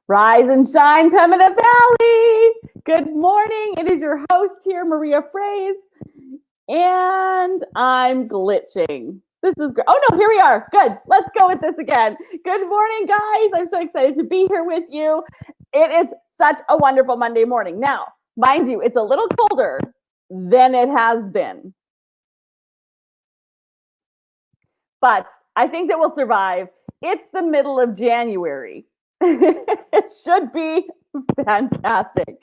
Rise and shine, Pembina Valley. Good morning. It is your host here, Maria Fraze, and I'm glitching. This is great. Oh no, here we are. Good. Let's go with this again. Good morning, guys. I'm so excited to be here with you. It is such a wonderful Monday morning. Now, mind you, it's a little colder than it has been, but I think that we'll survive. It's the middle of January. It should be fantastic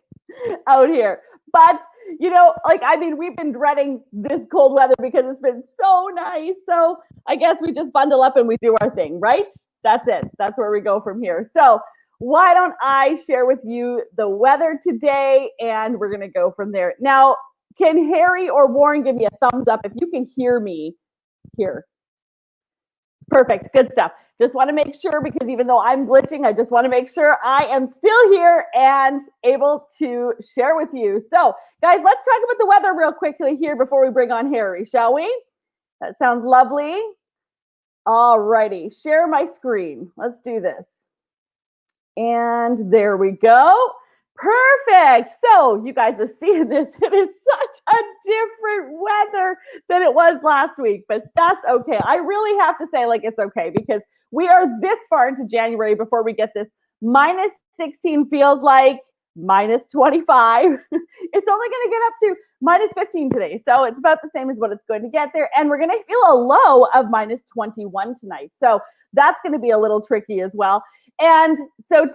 out here. But, we've been dreading this cold weather because it's been so nice. So I guess we just bundle up and we do our thing, right? That's it. That's where we go from here. So why don't I share with you the weather today, and we're going to go from there. Now, can Harry or Warren give me a thumbs up if you can hear me here? Perfect. Good stuff. Just want to make sure, because even though I'm glitching, I just want to make sure I am still here and able to share with you. So, guys, let's talk about the weather real quickly here before we bring on Harry, shall we? That sounds lovely. All righty. Share my screen. Let's do this. And there we go. Perfect. So you guys are seeing this. It is such a different weather than it was last week, but that's okay. I really have to say, it's okay, because we are this far into January before we get this minus 16 feels like minus 25. It's only going to get up to minus 15 today. So it's about the same as what it's going to get there. And we're going to feel a low of minus 21 tonight. So that's going to be a little tricky as well. And so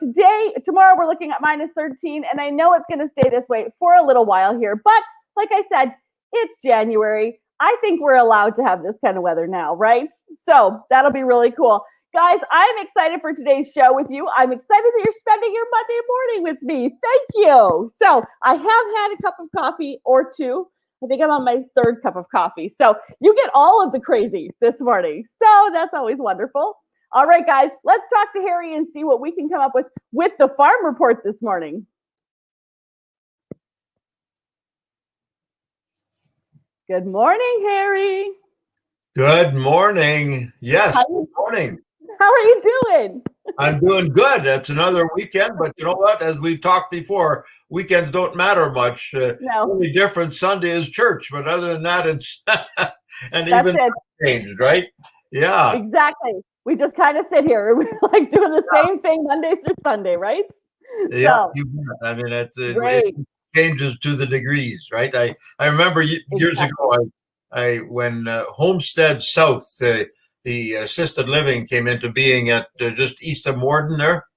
tomorrow we're looking at minus 13, and I know it's going to stay this way for a little while here. But like I said, it's January. I think we're allowed to have this kind of weather now, right? So that'll be really cool. Guys, I'm excited for today's show with you. I'm excited that you're spending your Monday morning with me. Thank you. So I have had a cup of coffee or two. I think I'm on my third cup of coffee. So you get all of the crazy this morning. So that's always wonderful. All right, guys, let's talk to Harry and see what we can come up with the farm report this morning. Good morning, Harry. Good morning. Yes, good morning. How are you doing? I'm doing good. It's another weekend, but you know what? As we've talked before, weekends don't matter much. No. Only different Sunday is church, but other than that, it's and That's even it. changed, right? Yeah. Exactly. We just kind of sit here. We're like doing the same thing Monday through Sunday, right? Yeah. So, I mean, great. it changes to the degrees, right? I remember years ago, when Homestead South, the assisted living came into being at just east of Morden there.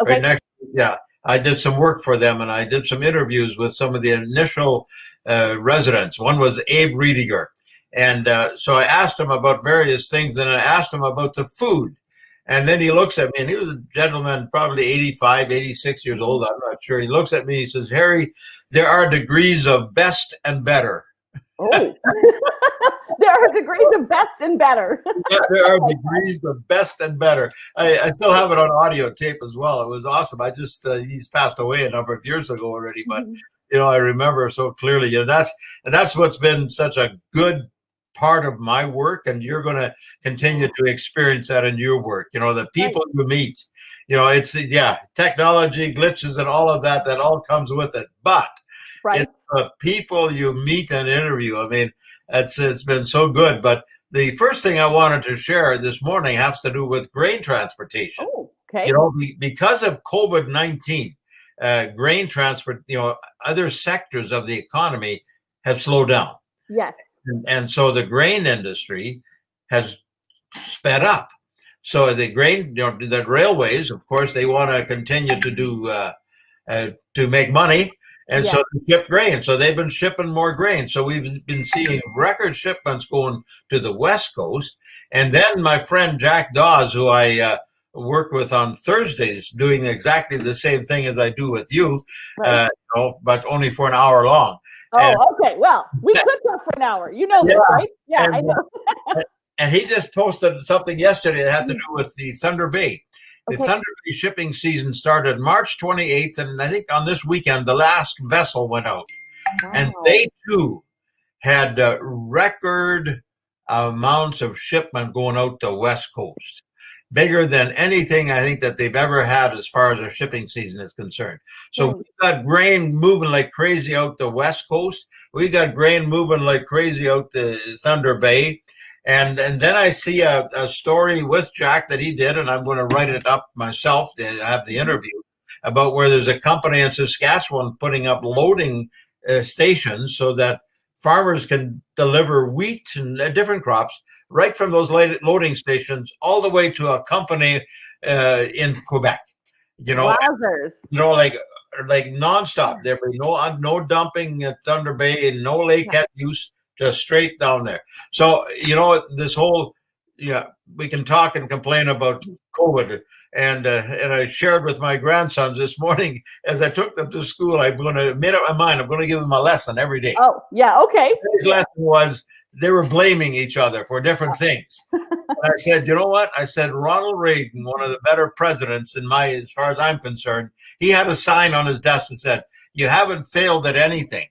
Okay. Right next. Yeah. I did some work for them, and I did some interviews with some of the initial residents. One was Abe Riediger. And so I asked him about various things, and I asked him about the food. And then he looks at me, and he was a gentleman, probably 85, 86 years old. I'm not sure. He looks at me, he says, "Harry, there are degrees of best and better." Oh, there are degrees of best and better. Yeah, there are degrees of best and better. I still have it on audio tape as well. It was awesome. I just, he's passed away a number of years ago already, but, I remember so clearly. And that's what's been such a good part of my work, and you're going to continue to experience that in your work. The people you meet, it's technology, glitches, and all of that all comes with it. But it's the people you meet and interview. I mean, it's been so good. But the first thing I wanted to share this morning has to do with grain transportation. Oh, okay. Because of COVID-19, grain transport, other sectors of the economy have slowed down. Yes. And so the grain industry has sped up. So the grain, the railways, of course, they want to continue to do to make money, and so they ship grain. So they've been shipping more grain. So we've been seeing record shipments going to the West Coast. And then my friend Jack Dawes, who I work with on Thursdays, doing exactly the same thing as I do with you, but only for an hour long. Oh, okay. Well, we could talk for an hour. You know this, right? Yeah, I know. And he just posted something yesterday that had to do with the Thunder Bay. The Thunder Bay shipping season started March 28th, and I think on this weekend, the last vessel went out. Wow. And they, too, had record amounts of shipment going out the West Coast. bigger than anything I think that they've ever had as far as their shipping season is concerned. So we've got grain moving like crazy out the West Coast. We got grain moving like crazy out the Thunder Bay. And then I see a story with Jack that he did, and I'm going to write it up myself. I have the interview about where there's a company in Saskatchewan putting up loading stations so that farmers can deliver wheat and different crops right from those loading stations all the way to a company in Quebec. Wowzers. Like nonstop. There be no dumping at Thunder Bay and no lakehead use, just straight down there. So this whole we can talk and complain about COVID. And I shared with my grandsons this morning as I took them to school. I'm going to made up my mind. I'm going to give them a lesson every day. Oh, yeah, okay. Today's lesson was they were blaming each other for different things. And I said, you know what? I said, Ronald Reagan, one of the better presidents as far as I'm concerned, he had a sign on his desk that said, "You haven't failed at anything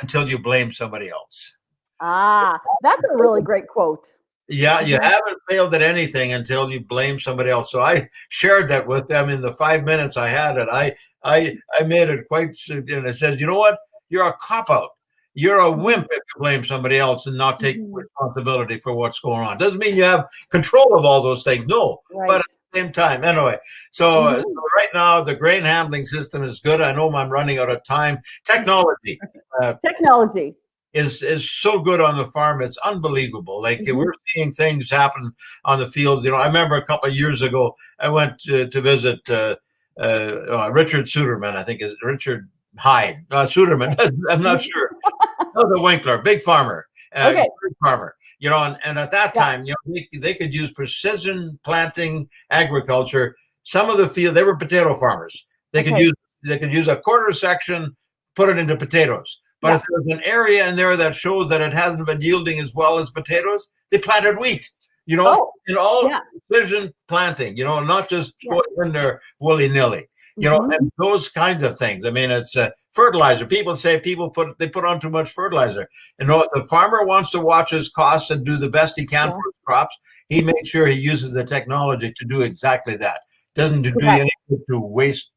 until you blame somebody else." Ah, that's a really great quote. Yeah, you haven't failed at anything until you blame somebody else. So I shared that with them in the 5 minutes I had it. I made it quite, and I said, you know what? You're a cop-out. You're a wimp if you blame somebody else and not take responsibility for what's going on. Doesn't mean you have control of all those things. No, but at the same time. Anyway, so right now the grain handling system is good. I know I'm running out of time. Technology. Is so good on the farm. It's unbelievable. Like we're seeing things happen on the field. I remember a couple of years ago, I went to visit Richard Suderman. I think it's Richard Hyde. Suderman. I'm not sure. The Winkler, big farmer, big farmer. And at that time, they could use precision planting agriculture. Some of the field, they were potato farmers. They could use a quarter section, put it into potatoes. But if there's an area in there that shows that it hasn't been yielding as well as potatoes, they planted wheat, in all precision planting, not just going in there willy-nilly, and those kinds of things. I mean, it's fertilizer. People say they put on too much fertilizer. If the farmer wants to watch his costs and do the best he can for his crops, he makes sure he uses the technology to do exactly that. Doesn't do anything to waste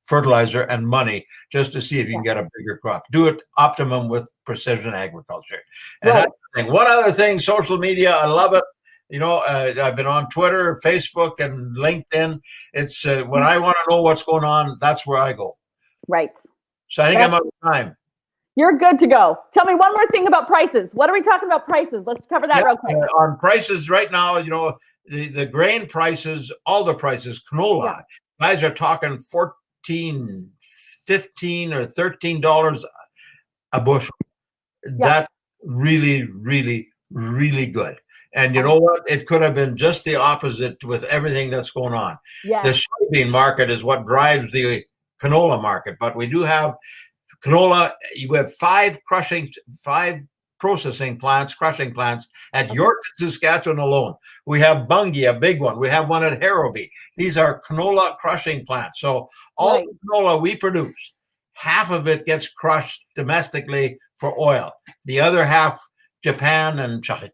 fertilizer and money just to see if you can get a bigger crop. Do it optimum with precision agriculture. And one other thing, social media, I love it. I've been on Twitter, Facebook, and LinkedIn. It's when I want to know what's going on, that's where I go. Right. So I think I'm out of time. You're good to go. Tell me one more thing about prices. What are we talking about prices? Let's cover that real quick. On prices right now, the grain prices, all the prices, canola, guys are talking $14, $15, or $13 a bushel. That's really, really, really good. And you know what? It could have been just the opposite with everything that's going on. The soybean market is what drives the canola market, but we do have canola. You have five crushing plants at Yorkton, Saskatchewan alone. We have Bungie, a big one. We have one at Harrowby. These are canola crushing plants. So all the canola we produce, half of it gets crushed domestically for oil. The other half, Japan and Japan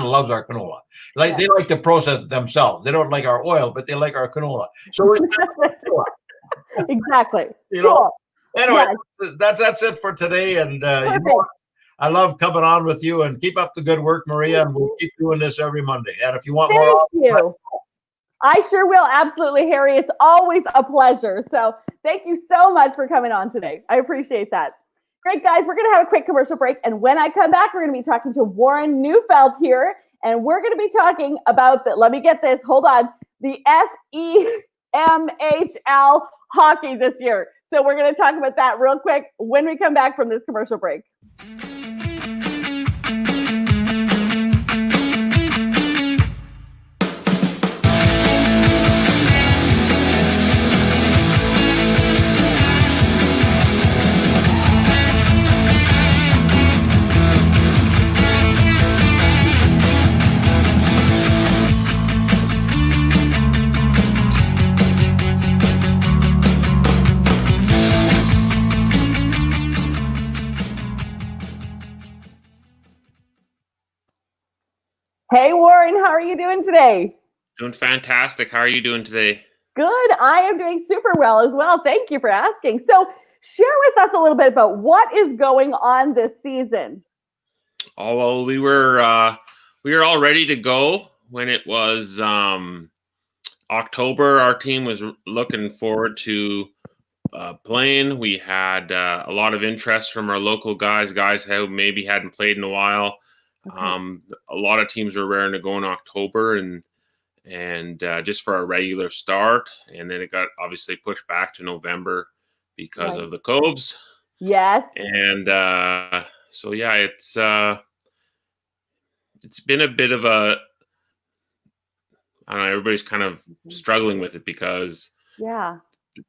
loves our canola. They like to process it themselves. They don't like our oil, but they like our canola. So exactly. Anyway, that's it for today. And I love coming on with you, and keep up the good work, Maria. And we'll keep doing this every Monday. And if you want more, thank you. I sure will. Absolutely, Harry. It's always a pleasure. So thank you so much for coming on today. I appreciate that. Great, guys. We're going to have a quick commercial break. And when I come back, we're going to be talking to Warren Neufeld here. And we're going to be talking about let me get this. Hold on. The SEMHL hockey this year. So we're going to talk about that real quick when we come back from this commercial break. Hey, Warren, how are you doing today? Doing fantastic. How are you doing today? Good. I am doing super well as well. Thank you for asking. So, share with us a little bit about what is going on this season. Oh well, we were all ready to go when it was October. Our team was looking forward to playing. We had a lot of interest from our local guys who maybe hadn't played in a while. Okay. A lot of teams were raring to go in October, and just for a regular start, and then it got obviously pushed back to November because Right. of the Coves. Yes. And so yeah, it's been a bit of a, I don't know, everybody's kind of struggling with it because Yeah.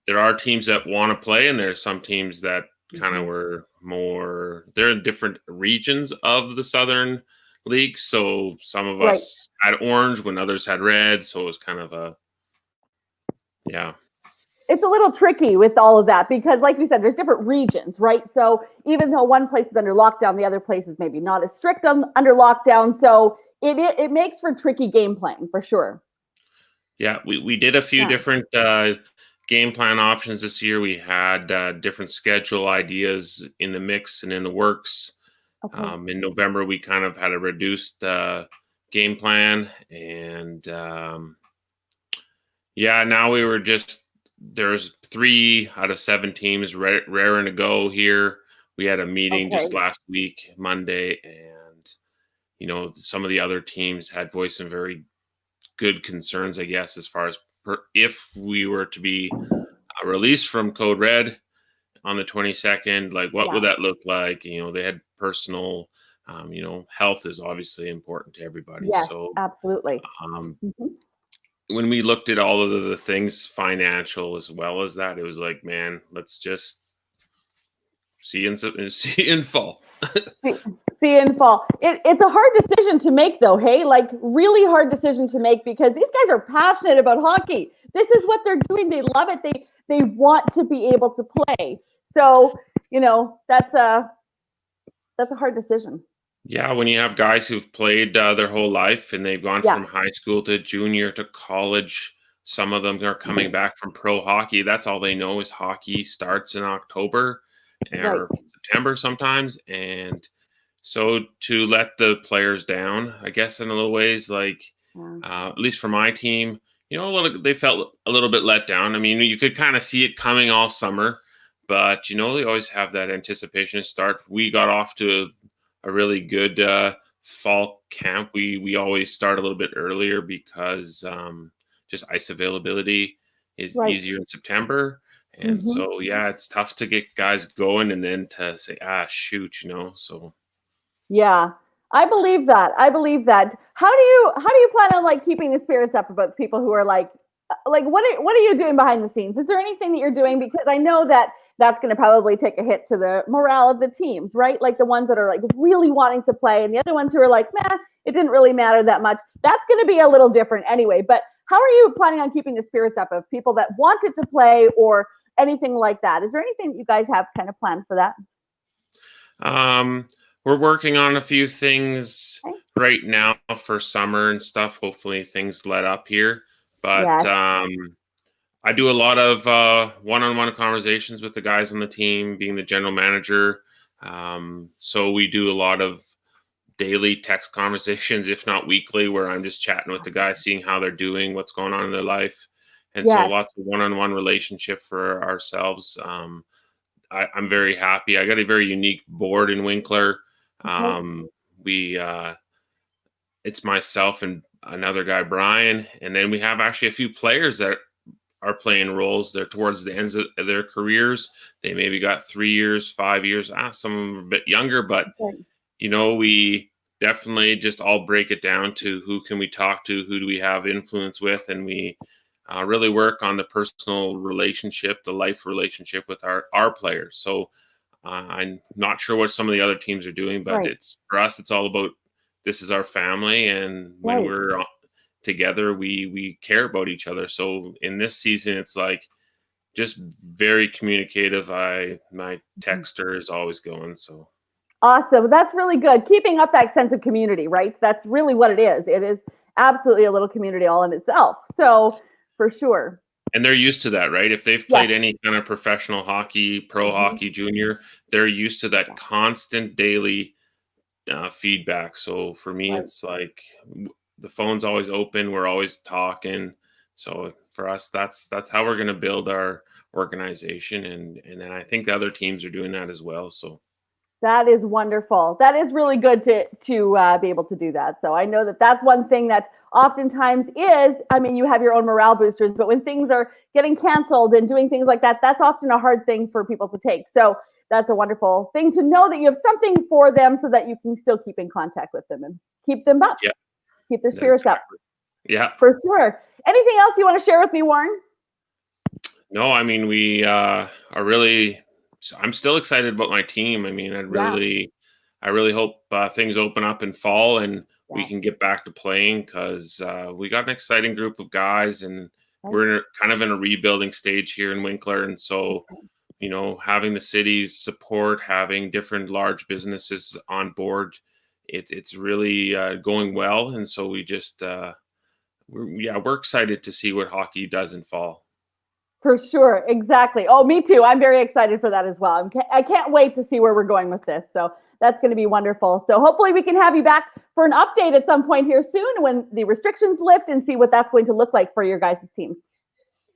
there are teams that want to play, and there's some teams that kind of were more, they're in different regions of the Southern League. So some of Right. us had orange when others had red. So it was kind of a, yeah. It's a little tricky with all of that because, like you said, there's different regions, right? So even though one place is under lockdown, the other place is maybe not as strict under lockdown. So it makes for tricky game playing for sure. Yeah, we did a few different game plan options this year. We had different schedule ideas in the mix and in the works. Okay. In November, we kind of had a reduced game plan, and yeah, now there's 3 out of 7 teams raring to go here. We had a meeting just last week, Monday, and some of the other teams had voiced some very good concerns, I guess, as far as if we were to be released from Code Red on the 22nd, like what would that look like? They had personal, health is obviously important to everybody. Yes, So absolutely. when we looked at all of the things financial as well as that, it was like, man, let's just see in fall. See in fall. It's a hard decision to make, though. Hey, like really hard decision to make because these guys are passionate about hockey. This is what they're doing. They love it. They want to be able to play. So that's a hard decision. Yeah, when you have guys who've played their whole life and they've gone from high school to junior to college, some of them are coming back from pro hockey. That's all they know is hockey starts in October or September sometimes. And so to let the players down, I guess in a little ways, like at least for my team, they felt a little bit let down. I mean, you could kind of see it coming all summer, but they always have that anticipation to start. We got off to a really good fall camp. We always start a little bit earlier because just ice availability is easier in September. And so, yeah, it's tough to get guys going and then to say, shoot, so. Yeah, I believe that. How do you plan on like keeping the spirits up about people who are like what are you doing behind the scenes? Is there anything that you're doing? Because I know that's going to probably take a hit to the morale of the teams, right? Like the ones that are like really wanting to play and the other ones who are like, nah, it didn't really matter that much. That's going to be a little different anyway. But how are you planning on keeping the spirits up of people that wanted to play or anything like that? Is there anything that you guys have kind of planned for that? We're working on a few things right now for summer and stuff. Hopefully things let up here. But I do a lot of one-on-one conversations with the guys on the team, being the general manager. So we do a lot of daily text conversations, if not weekly, where I'm just chatting with the guys, seeing how they're doing, what's going on in their life. And so lots of one-on-one relationship for ourselves. I'm very happy. I got a very unique board in Winkler. It's myself and another guy, Brian, and then we have actually a few players that are playing roles. They're towards the ends of their careers. They maybe got 3 years, 5 years. Some of them are a bit younger, but we definitely just all break it down to who can we talk to, who do we have influence with, and we really work on the personal relationship, the life relationship with our players. So I'm not sure what some of the other teams are doing, but for us, it's all about this is our family, and when we're together, we care about each other. So in this season, it's like just very communicative. My texter is always going. So Awesome. That's really good. Keeping up that sense of community, right? That's really what it is. It is absolutely a little community all in itself. So for sure. And they're used to that, right? If they've played any kind of professional hockey, pro hockey, junior, they're used to that constant daily feedback. So for me, it's like the phone's always open. We're always talking. So for us, that's how we're going to build our organization. And then I think the other teams are doing that as well. So that is wonderful. That is really good to be able to do that. So I know that that's one thing that oftentimes is, I mean, you have your own morale boosters, but when things are getting canceled and doing things like that, that's often a hard thing for people to take. So that's a wonderful thing to know that you have something for them so that you can still keep in contact with them and keep them up, keep their spirits up. Yeah, for sure. Anything else you want to share with me, Warren? No, I mean, we are really, I'm still excited about my team. I mean, I really hope things open up in fall and we can get back to playing, because we got an exciting group of guys, and we're kind of in a rebuilding stage here in Winkler. And so, you know, having the city's support, having different large businesses on board, it's really going well. And so we just, we're excited to see what hockey does in fall. For sure. Exactly. Oh, me too. I'm very excited for that as well. I can't wait to see where we're going with this. So that's going to be wonderful. So hopefully we can have you back for an update at some point here soon when the restrictions lift, and see what that's going to look like for your guys' teams.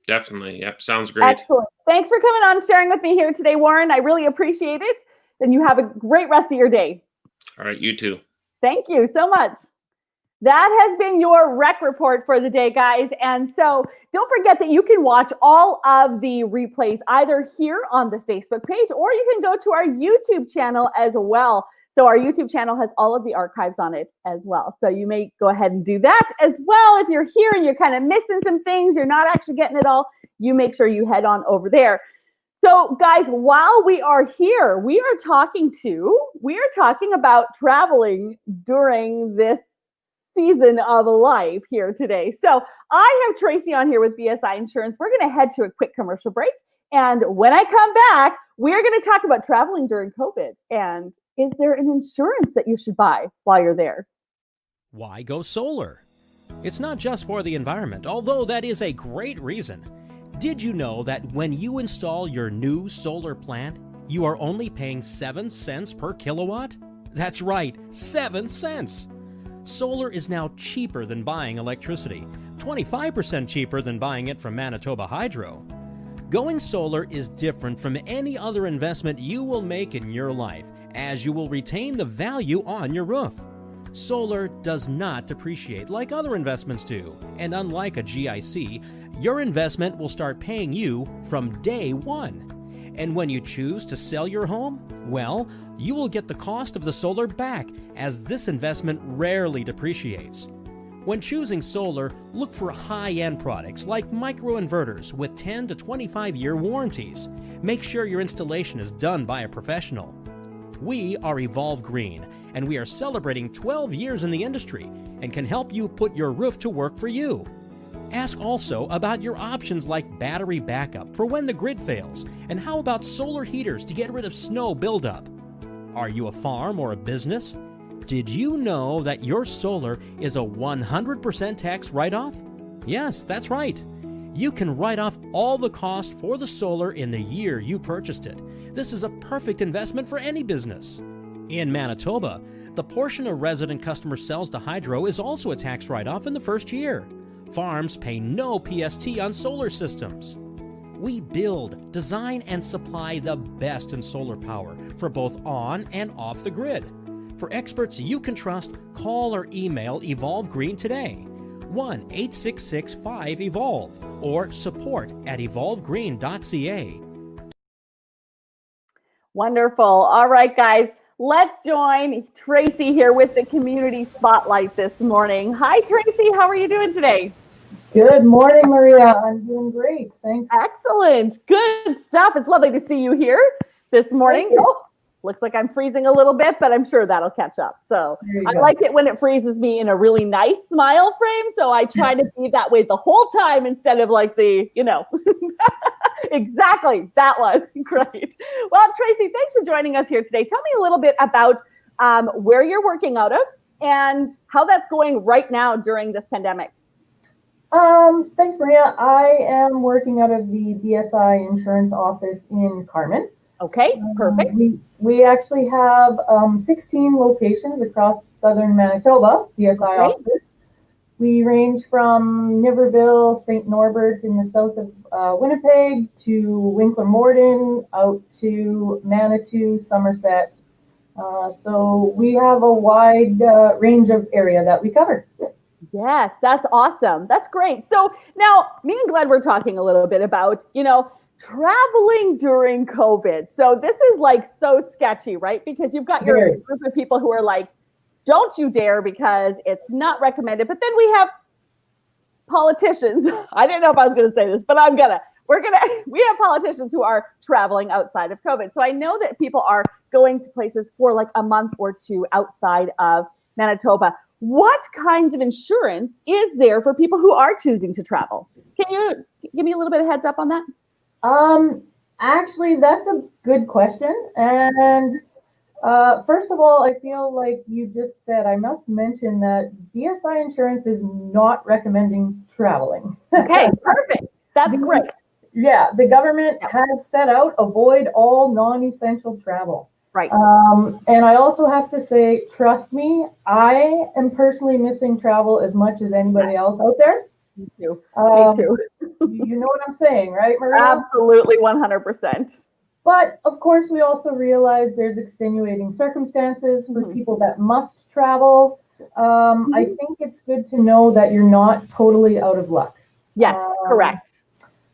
Definitely. Yep. Sounds great. Excellent. Thanks for coming on and sharing with me here today, Warren. I really appreciate it. And you have a great rest of your day. All right. You too. Thank you so much. That has been your rec report for the day, guys. And so don't forget that you can watch all of the replays either here on the Facebook page, or you can go to our YouTube channel as well. So our YouTube channel has all of the archives on it as well. So you may go ahead and do that as well. If you're here and you're kind of missing some things, you're not actually getting it all, you make sure you head on over there. So guys, while we are here, we are talking about traveling during this season of life here today. So I have Tracy on here with BSI Insurance. We're going to head to a quick commercial break. And when I come back, we're going to talk about traveling during COVID. And is there an insurance that you should buy while you're there? Why go solar? It's not just for the environment, although that is a great reason. Did you know that when you install your new solar plant, you are only paying 7 cents per kilowatt? That's right, 7 cents. Solar is now cheaper than buying electricity, 25% cheaper than buying it from Manitoba Hydro. Going solar is different from any other investment you will make in your life, as you will retain the value on your roof. Solar does not depreciate like other investments do, and unlike a GIC, your investment will start paying you from day one. And when you choose to sell your home, well, you will get the cost of the solar back, as this investment rarely depreciates. When choosing solar, look for high-end products like microinverters with 10 to 25-year warranties. Make sure your installation is done by a professional. We are Evolve Green, and we are celebrating 12 years in the industry and can help you put your roof to work for you. Ask also about your options like battery backup for when the grid fails, and how about solar heaters to get rid of snow buildup. Are you a farm or a business? Did you know that your solar is a 100% tax write-off? Yes, that's right. You can write off all the cost for the solar in the year you purchased it. This is a perfect investment for any business. In Manitoba, the portion a resident customer sells to Hydro is also a tax write-off in the first year. Farms pay no PST on solar systems. We build, design, and supply the best in solar power for both on and off the grid. For experts you can trust, call or email Evolve Green today. 1-866-5-EVOLVE or support@evolvegreen.ca. Wonderful. All right, guys, let's join Tracy here with the Community Spotlight this morning. Hi, Tracy. How are you doing today? Good morning, Maria. I'm doing great. Thanks. Excellent. Good stuff. It's lovely to see you here this morning. Oh, looks like I'm freezing a little bit, but I'm sure that'll catch up. So I like it when it freezes me in a really nice smile frame. So I try to be that way the whole time instead of like the, Exactly, that one. Great. Well, Tracy, thanks for joining us here today. Tell me a little bit about where you're working out of and how that's going right now during this pandemic. Thanks, Maria. I am working out of the BSI Insurance office in Carmen. Okay, perfect. We actually have 16 locations across southern Manitoba, BSI offices. We range from Niverville, St. Norbert in the south of Winnipeg to Winkler Morden out to Manitou, Somerset. So we have a wide range of area that we cover. Yes, that's awesome. That's great. So now me and Glenn were talking a little bit about, traveling during COVID. So this is like so sketchy, right? Because you've got your group of people who are like, don't you dare because it's not recommended. But then we have politicians. I didn't know if I was going to say this, but we have politicians who are traveling outside of COVID. So I know that people are going to places for like a month or two outside of Manitoba. What kinds of insurance is there for people who are choosing to travel? Can you give me a little bit of heads up on that? Actually, that's a good question. And first of all, I feel like you just said, I must mention that BSI Insurance is not recommending traveling. Okay, perfect. That's great. Yeah, the government has set out, avoid all non-essential travel. Right. And I also have to say, trust me, I am personally missing travel as much as anybody else out there. Me too. Me too. You know what I'm saying, right, Maria? Absolutely, 100%. But of course, we also realize there's extenuating circumstances for people that must travel. I think it's good to know that you're not totally out of luck. Yes, correct.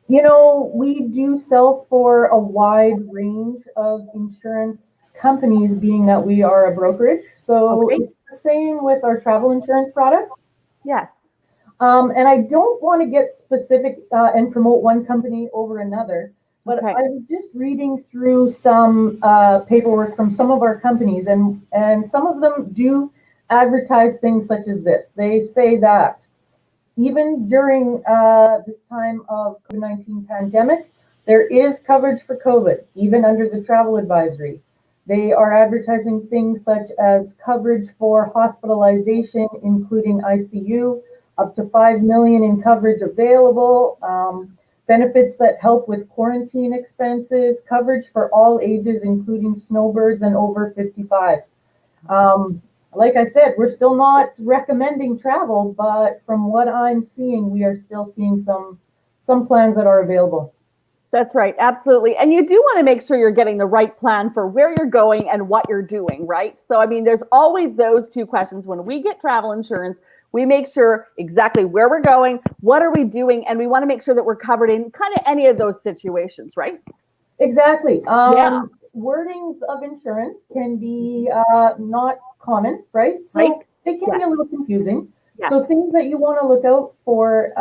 We do sell for a wide range of insurance companies, being that we are a brokerage. So it's the same with our travel insurance products. Yes. And I don't want to get specific and promote one company over another, but I was just reading through some paperwork from some of our companies, and some of them do advertise things such as this. They say that even during this time of COVID-19 pandemic, there is coverage for COVID, even under the travel advisory. They are advertising things such as coverage for hospitalization, including ICU, up to $5 million in coverage available, benefits that help with quarantine expenses, coverage for all ages, including snowbirds and over 55. Like I said, we're still not recommending travel, but from what I'm seeing, we are still seeing some plans that are available. That's right. Absolutely. And you do want to make sure you're getting the right plan for where you're going and what you're doing, right? So, I mean, there's always those two questions. When we get travel insurance, we make sure exactly where we're going, what are we doing, and we want to make sure that we're covered in kind of any of those situations, right? Exactly. Wordings of insurance can be not common, right? So they can be a little confusing. Yes. So things that you want to look out for,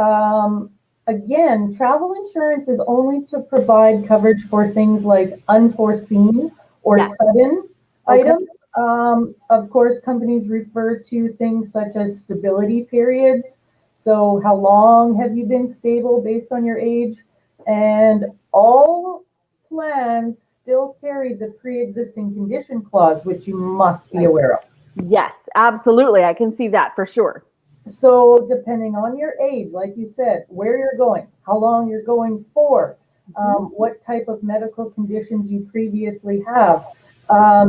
again, travel insurance is only to provide coverage for things like unforeseen or sudden items. Of course, companies refer to things such as stability periods. So how long have you been stable based on your age? And all plans still carry the pre-existing condition clause, which you must be aware of. Yes, absolutely. I can see that for sure. So depending on your age, like you said, where you're going, how long you're going for, what type of medical conditions you previously have,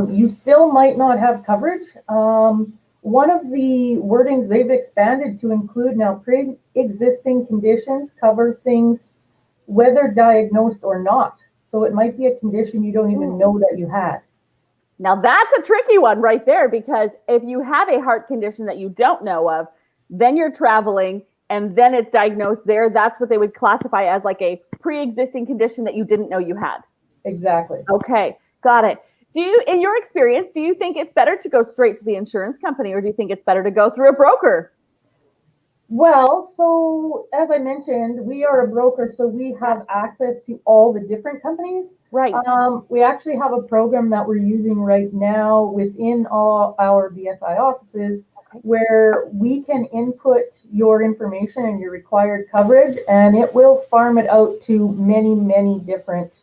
you still might not have coverage. One of the wordings they've expanded to include now pre-existing conditions cover things whether diagnosed or not. So it might be a condition you don't even know that you had. Now that's a tricky one right there, because if you have a heart condition that you don't know of, then you're traveling and then it's diagnosed there. That's what they would classify as like a pre-existing condition that you didn't know you had. Exactly. Okay, got it. In your experience, do you think it's better to go straight to the insurance company, or do you think it's better to go through a broker? Well, so as I mentioned, we are a broker, so we have access to all the different companies. Right. We actually have a program that we're using right now within all our BSI offices where we can input your information and your required coverage, and it will farm it out to many, many different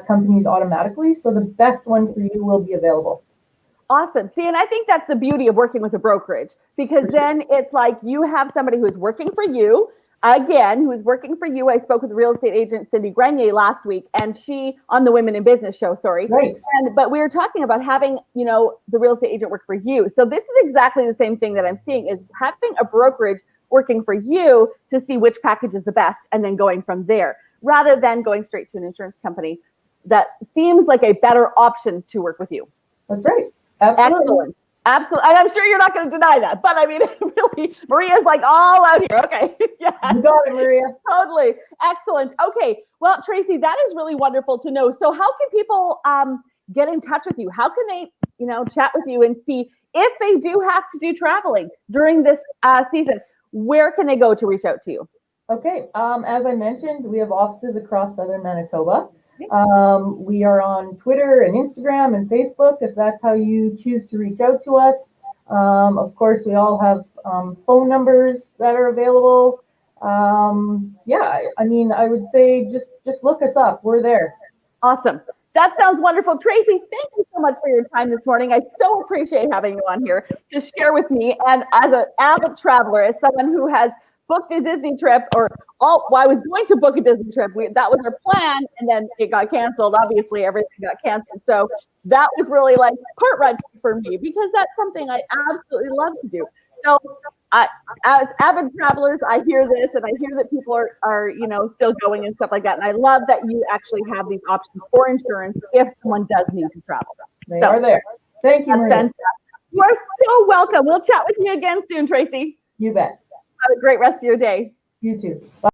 companies automatically. So the best one for you will be available. Awesome. See, and I think that's the beauty of working with a brokerage, because then it's like you have somebody who's working for you. Again, who's working for you. I spoke with real estate agent Cindy Grenier last week, and she on the Women in Business show, sorry. Right. But we were talking about having, the real estate agent work for you. So this is exactly the same thing that I'm seeing, is having a brokerage working for you to see which package is the best and then going from there, rather than going straight to an insurance company. That seems like a better option to work with you. That's right. Absolutely. Excellent. Absolutely. And I'm sure you're not going to deny that, but I mean, really, Maria's like all out here. Okay. Yeah. You got it, Maria. Totally. Excellent. Okay. Well, Tracy, that is really wonderful to know. So how can people get in touch with you? How can they, chat with you and see if they do have to do traveling during this season? Where can they go to reach out to you? Okay. As I mentioned, we have offices across Southern Manitoba. We are on Twitter and Instagram and Facebook, if that's how you choose to reach out to us. Of course, we all have phone numbers that are available. I would say just look us up. We're there. Awesome. That sounds wonderful. Tracy, thank you so much for your time this morning. I so appreciate having you on here to share with me. And as an avid traveler, as someone who has booked a Disney trip, I was going to book a Disney trip. That was our plan, and then it got canceled. Obviously, everything got canceled. So that was really like heart-wrenching for me, because that's something I absolutely love to do. So as avid travelers, I hear this, and I hear that people are still going and stuff like that. And I love that you actually have these options for insurance if someone does need to travel. They are there. Thank you, Maria. Fantastic. You are so welcome. We'll chat with you again soon, Tracy. You bet. Have a great rest of your day. You too. Bye.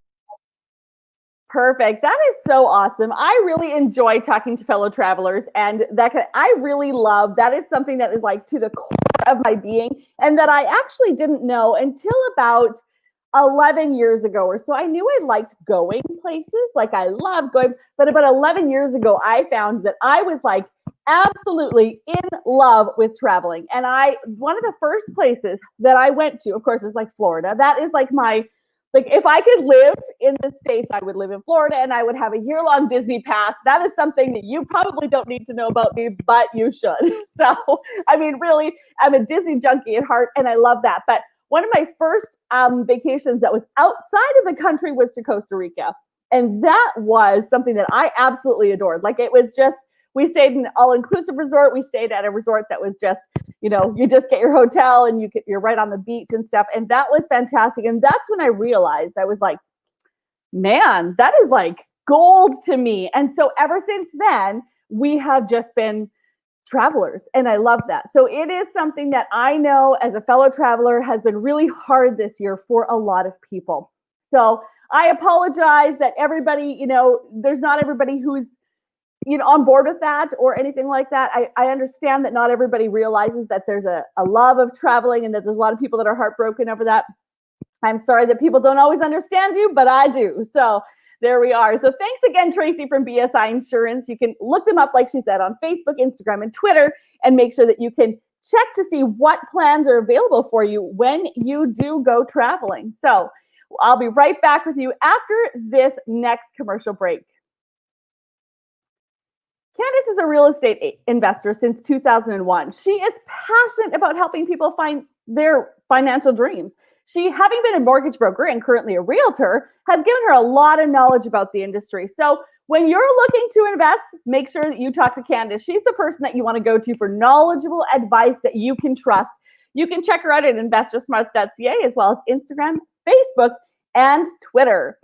Perfect. That is so awesome. I really enjoy talking to fellow travelers, and I really love, that is something that is like to the core of my being, and that I actually didn't know until about 11 years ago or so. I knew I liked going places, like I love going, but about 11 years ago, I found that I was like absolutely in love with traveling. And one of the first places that I went to, of course, is like Florida. That is like if I could live in the States, I would live in Florida, and I would have a year-long Disney pass. That is something that you probably don't need to know about me, but you should. So, I mean, really, I'm a Disney junkie at heart, and I love that. But one of my first vacations that was outside of the country was to Costa Rica. And that was something that I absolutely adored. Like, it was just, we stayed in an all-inclusive resort. We stayed at a resort that was just, you just get your hotel and you're right on the beach and stuff. And that was fantastic. And that's when I realized, I was like, man, that is like gold to me. And so ever since then, we have just been travelers. And I love that. So it is something that I know as a fellow traveler has been really hard this year for a lot of people. So I apologize that everybody, there's not everybody who's on board with that or anything like that. I understand that not everybody realizes that there's a love of traveling, and that there's a lot of people that are heartbroken over that. I'm sorry that people don't always understand you, but I do. So there we are. So thanks again, Tracy from BSI Insurance. You can look them up, like she said, on Facebook, Instagram, and Twitter, and make sure that you can check to see what plans are available for you when you do go traveling. So I'll be right back with you after this next commercial break. Candice is a real estate investor since 2001. She is passionate about helping people find their financial dreams. She, having been a mortgage broker and currently a realtor, has given her a lot of knowledge about the industry. So when you're looking to invest, make sure that you talk to Candice. She's the person that you want to go to for knowledgeable advice that you can trust. You can check her out at investorsmarts.ca, as well as Instagram, Facebook, and Twitter.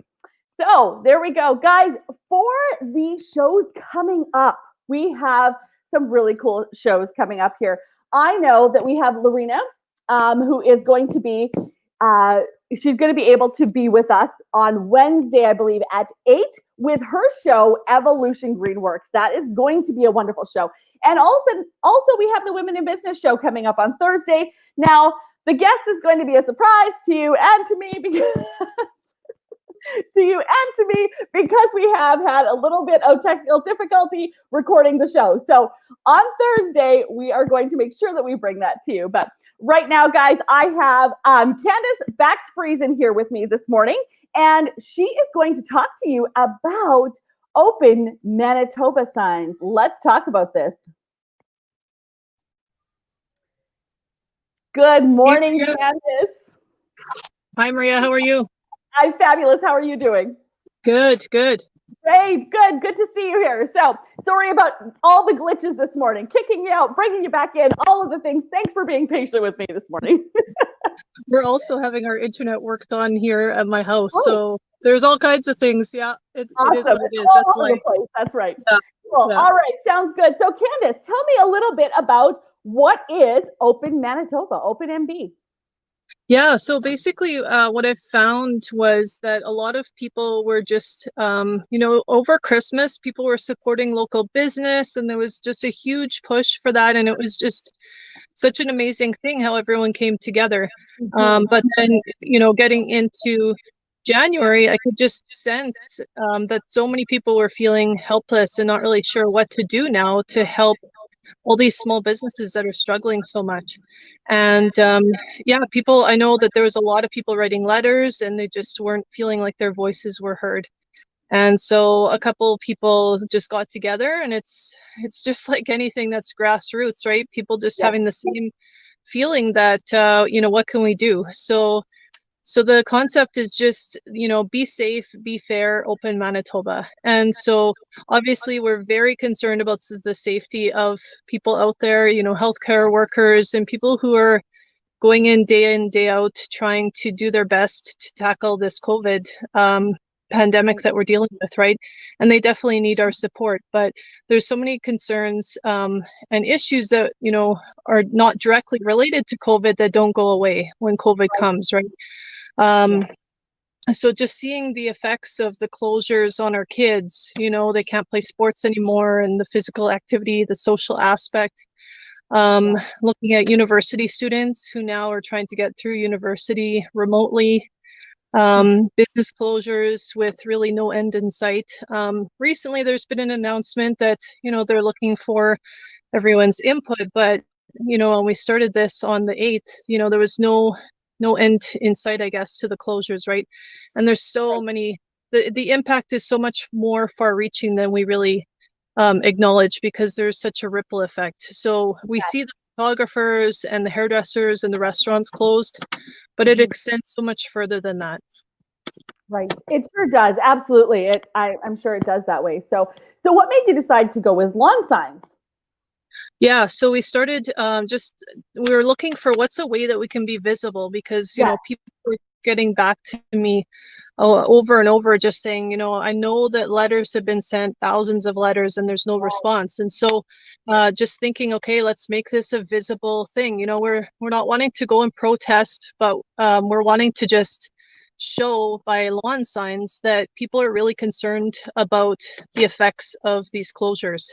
So there we go. Guys, for the shows coming up, we have some really cool shows coming up here. I know that we have Lorena, who is going to be, she's going to be able to be with us on Wednesday, I believe, at 8 with her show, Evolution Greenworks. That is going to be a wonderful show. And also we have the Women in Business show coming up on Thursday. Now, the guest is going to be a surprise to you and to me, because we have had a little bit of technical difficulty recording the show. So on Thursday, we are going to make sure that we bring that to you. But Right now, guys, I have Candice Bakx-Friesen here with me this morning, and she is going to talk to you about open Manitoba signs. Let's talk about this. Good morning, Hey, Candice. hi, Maria. How are you? I'm fabulous. How are you doing? Good, good. Great, good to see you here. So sorry about all the glitches this morning, kicking you out, bringing you back in, all of the things. Thanks for being patient with me this morning. We're also having our internet worked on here at my house, so there's all kinds of things. Yeah, it is what it is. That's like, that's right. Yeah, Cool. yeah. All right, sounds good. So Candice, tell me a little bit about what is Open Manitoba, Open MB. Yeah, so basically what I found was that a lot of people were just, over Christmas, people were supporting local business, and there was just a huge push for that. And it was just such an amazing thing how everyone came together. But then, getting into January, I could just sense that so many people were feeling helpless and not really sure what to do now to help all these small businesses that are struggling so much. And I know that there was a lot of people writing letters and they just weren't feeling like their voices were heard. And so a couple people just got together, and it's just like anything that's grassroots, right? People just having the same feeling that, what can we do? So the concept is just, be safe, be fair, open Manitoba. And so obviously we're very concerned about the safety of people out there, healthcare workers and people who are going in, day out, trying to do their best to tackle this COVID pandemic that we're dealing with, right? And they definitely need our support. But there's so many concerns and issues that, are not directly related to COVID that don't go away when COVID comes, right? So just seeing the effects of the closures on our kids, they can't play sports anymore, and the physical activity, the social aspect. Looking at university students who now are trying to get through university remotely. Business closures with really no end in sight. Recently, there's been an announcement that, they're looking for everyone's input, but, when we started this on the 8th, there was no end in sight, I guess, to the closures, right? And there's so many, the impact is so much more far reaching than we really acknowledge, because there's such a ripple effect. So we see the photographers and the hairdressers and the restaurants closed, but it extends so much further than that. Right. It sure does. Absolutely. I'm sure it does that way. So what made you decide to go with lawn signs? Yeah, so we started we were looking for what's a way that we can be visible, because, people were getting back to me over and over, just saying, I know that letters have been sent, thousands of letters, and there's no response. And so just thinking, okay, let's make this a visible thing. We're not wanting to go and protest, but we're wanting to just show by lawn signs that people are really concerned about the effects of these closures.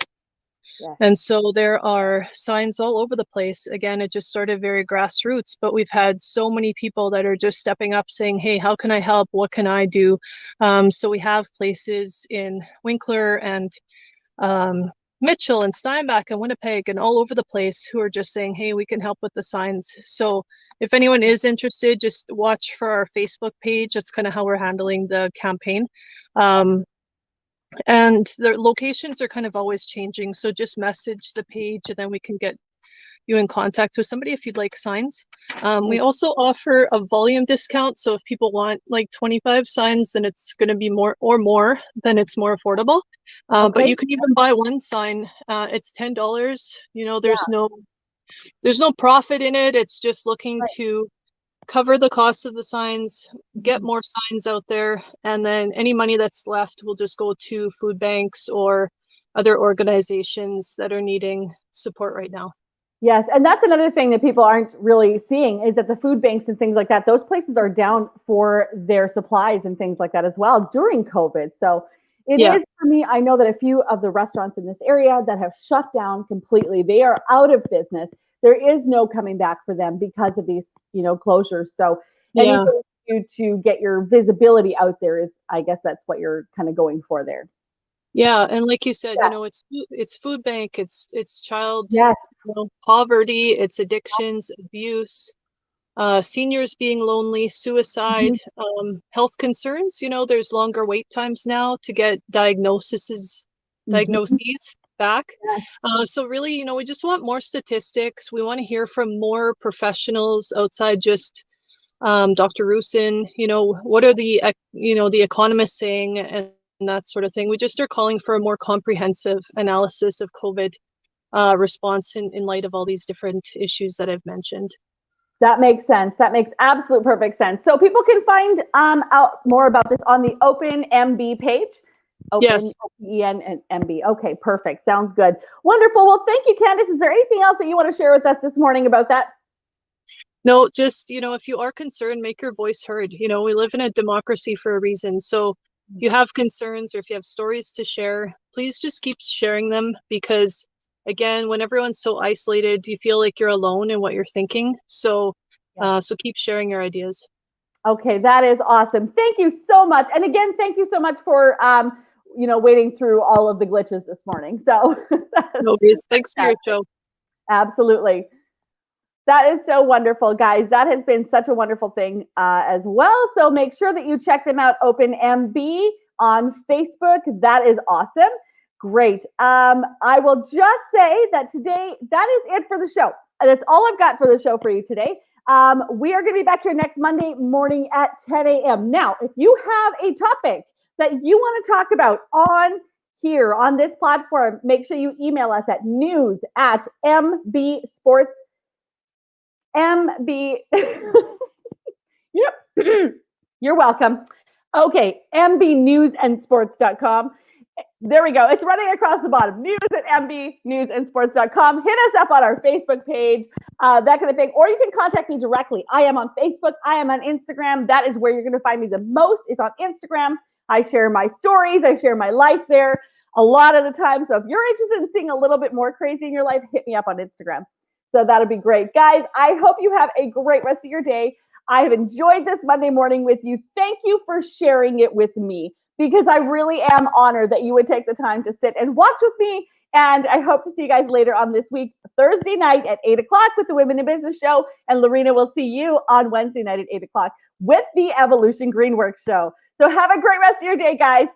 Yes. And so there are signs all over the place. Again, it just started very grassroots, but we've had so many people that are just stepping up saying, hey, how can I help? What can I do? So we have places in Winkler and Mitchell and Steinbach and Winnipeg and all over the place who are just saying, hey, we can help with the signs. So if anyone is interested, just watch for our Facebook page. That's kind of how we're handling the campaign. And the locations are kind of always changing. So just message the page and then we can get you in contact with somebody if you'd like signs. We also offer a volume discount. So if people want like 25 signs, then it's going to be more, then it's more affordable. But you can even buy one sign. It's $10. There's no profit in it. It's just looking to cover the cost of the signs, get more signs out there, and then any money that's left will just go to food banks or other organizations that are needing support right now. Yes, and that's another thing that people aren't really seeing, is that the food banks and things like that, those places are down for their supplies and things like that as well during COVID. So it is, for me, I know that a few of the restaurants in this area that have shut down completely, they are out of business. There is no coming back for them because of these, closures. So anything to get your visibility out there is, I guess that's what you're kind of going for there. Yeah, and like you said, Yeah. it's food bank, it's child Yes. poverty, it's addictions, abuse, seniors being lonely, suicide, health concerns. There's longer wait times now to get diagnoses back. So really, we just want more statistics. We want to hear from more professionals outside just Dr. Rusin. What are the economists saying and that sort of thing. We just are calling for a more comprehensive analysis of COVID response in light of all these different issues that I've mentioned. That makes sense. That makes absolute perfect sense. So people can find out more about this on the Open MB page. Yes. OPEN and MB. Okay, perfect. Sounds good. Wonderful. Well, thank you, Candice. Is there anything else that you want to share with us this morning about that? No, just, if you are concerned, make your voice heard. We live in a democracy for a reason. So if you have concerns or if you have stories to share, please just keep sharing them, because again, when everyone's so isolated, you feel like you're alone in what you're thinking. So, so keep sharing your ideas. Okay, that is awesome. Thank you so much. And again, thank you so much for, wading through all of the glitches this morning. So thanks for your show. Absolutely. That is so wonderful, guys. That has been such a wonderful thing as well. So make sure that you check them out, OpenMB on Facebook. That is awesome. Great. I will just say that today, that is it for the show. That's all I've got for the show for you today. We are going to be back here next Monday morning at 10 a.m. Now, if you have a topic that you want to talk about on here on this platform, make sure you email us at news@mbsports. MB. Yep. You're welcome. Okay. mbnewsandsports.com. There we go. It's running across the bottom. news@mbnewsandsports.com. Hit us up on our Facebook page, that kind of thing. Or you can contact me directly. I am on Facebook. I am on Instagram. That is where you're going to find me the most, is on Instagram. I share my stories. I share my life there a lot of the time. So if you're interested in seeing a little bit more crazy in your life, hit me up on Instagram. So that'll be great. Guys, I hope you have a great rest of your day. I have enjoyed this Monday morning with you. Thank you for sharing it with me, because I really am honored that you would take the time to sit and watch with me. And I hope to see you guys later on this week, Thursday night at 8 o'clock with the Women in Business Show. And Lorena will see you on Wednesday night at 8 o'clock with the Evolution Greenworks Show. So have a great rest of your day, guys.